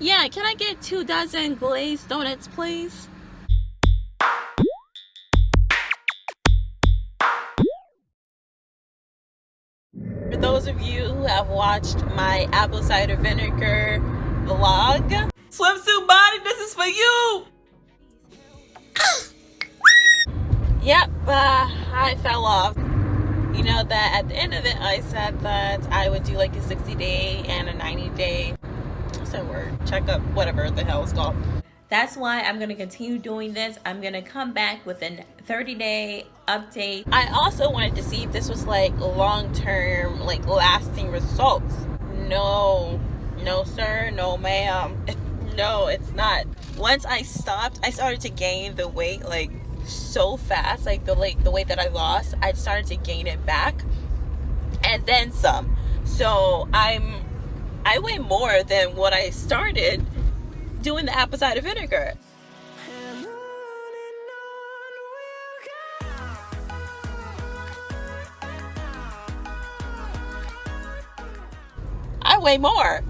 Yeah, can I get 2 dozen glazed donuts, please? For those of you who have watched my apple cider vinegar vlog, swimsuit body, this is for you. Yep, I fell off. You know that at the end of it, I said that I would do like a 60-day and a 90-day checkup, whatever the hell it's called. That's why I'm going to continue doing this. I'm going to come back with a 30-day update. I also wanted to see if this was like long-term, like lasting results. No sir, no ma'am. No, it's not. Once I stopped, I started to gain the weight like so fast, like the weight that I lost, I started to gain it back and then some. So I weigh more than what I started doing the apple cider vinegar. I weigh more.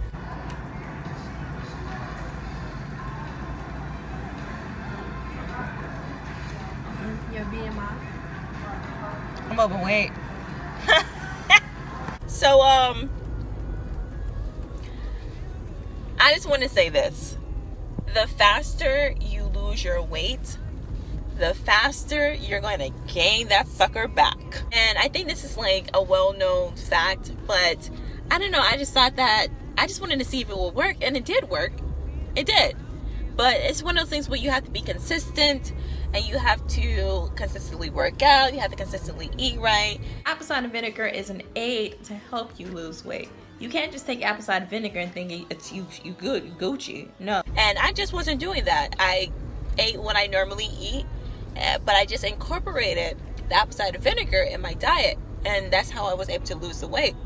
Your BMI? I'm overweight. So I just want to say this. The faster you lose your weight, the faster you're going to gain that sucker back. And I think this is like a well-known fact, but I don't know, I just thought that I just wanted to see if it would work, and it did work. It did. But it's one of those things where you have to be consistent, and you have to consistently work out, you have to consistently eat right. Apple cider vinegar is an aid to help you lose weight. You can't just take apple cider vinegar and think it's you good, you Gucci. No. And I just wasn't doing that. I ate what I normally eat, but I just incorporated the apple cider vinegar in my diet, and that's how I was able to lose the weight.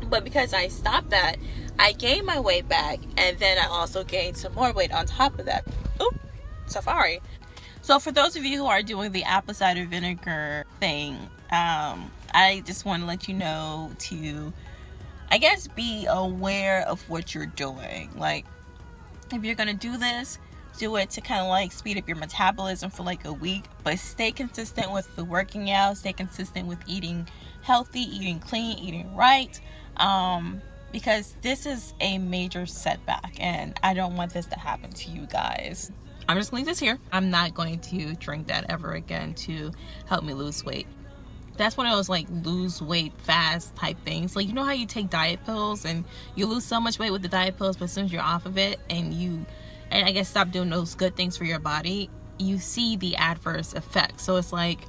But because I stopped that, I gained my weight back, and then I also gained some more weight on top of that. Oop, Safari. So for those of you who are doing the apple cider vinegar thing, I just want to let you know to, I guess, be aware of what you're doing. Like, if you're gonna do this, do it to kind of like speed up your metabolism for like a week, but stay consistent with the working out, stay consistent with eating healthy, eating clean, eating right, because this is a major setback, and I don't want this to happen to you guys. I'm just gonna leave this here. I'm not going to drink that ever again to help me lose weight. That's one of those like lose weight fast type things. Like, you know how you take diet pills and you lose so much weight with the diet pills, but as soon as you're off of it and I guess stop doing those good things for your body, you see the adverse effects. So it's like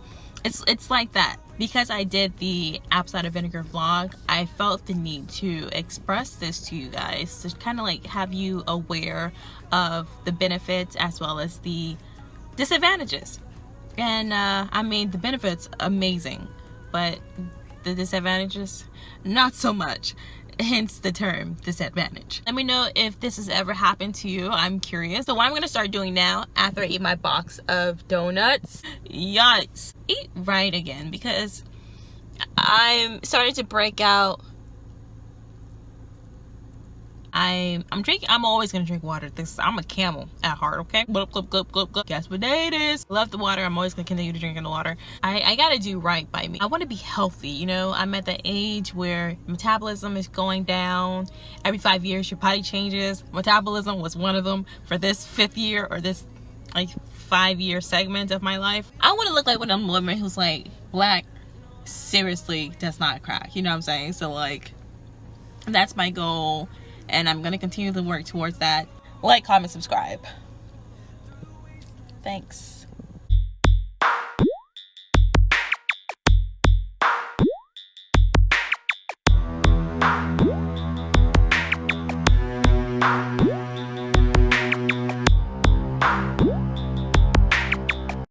like that. Because I did the apple cider vinegar vlog, I felt the need to express this to you guys to kind of like have you aware of the benefits as well as the disadvantages. And I mean, the benefits, amazing, but the disadvantages, not so much. Hence the term disadvantage. Let me know if this has ever happened to you. I'm curious. So what I'm gonna start doing now after I eat my box of donuts, yikes, eat right again, because I'm starting to break out. I'm always gonna drink water. I'm a camel at heart, okay? Glup, glup, glup, glup, glup. Guess what day it is? Love the water. I'm always gonna continue to drink the water. I gotta do right by me. I want to be healthy, you know? I'm at the age where metabolism is going down. Every 5 years, your body changes. Metabolism was one of them for this 5th year, or this like 5-year segment of my life. I want to look like one of them women who's like black, seriously does not crack. You know what I'm saying? So like, that's my goal. And I'm going to continue to work towards that. Like, comment, subscribe. Thanks.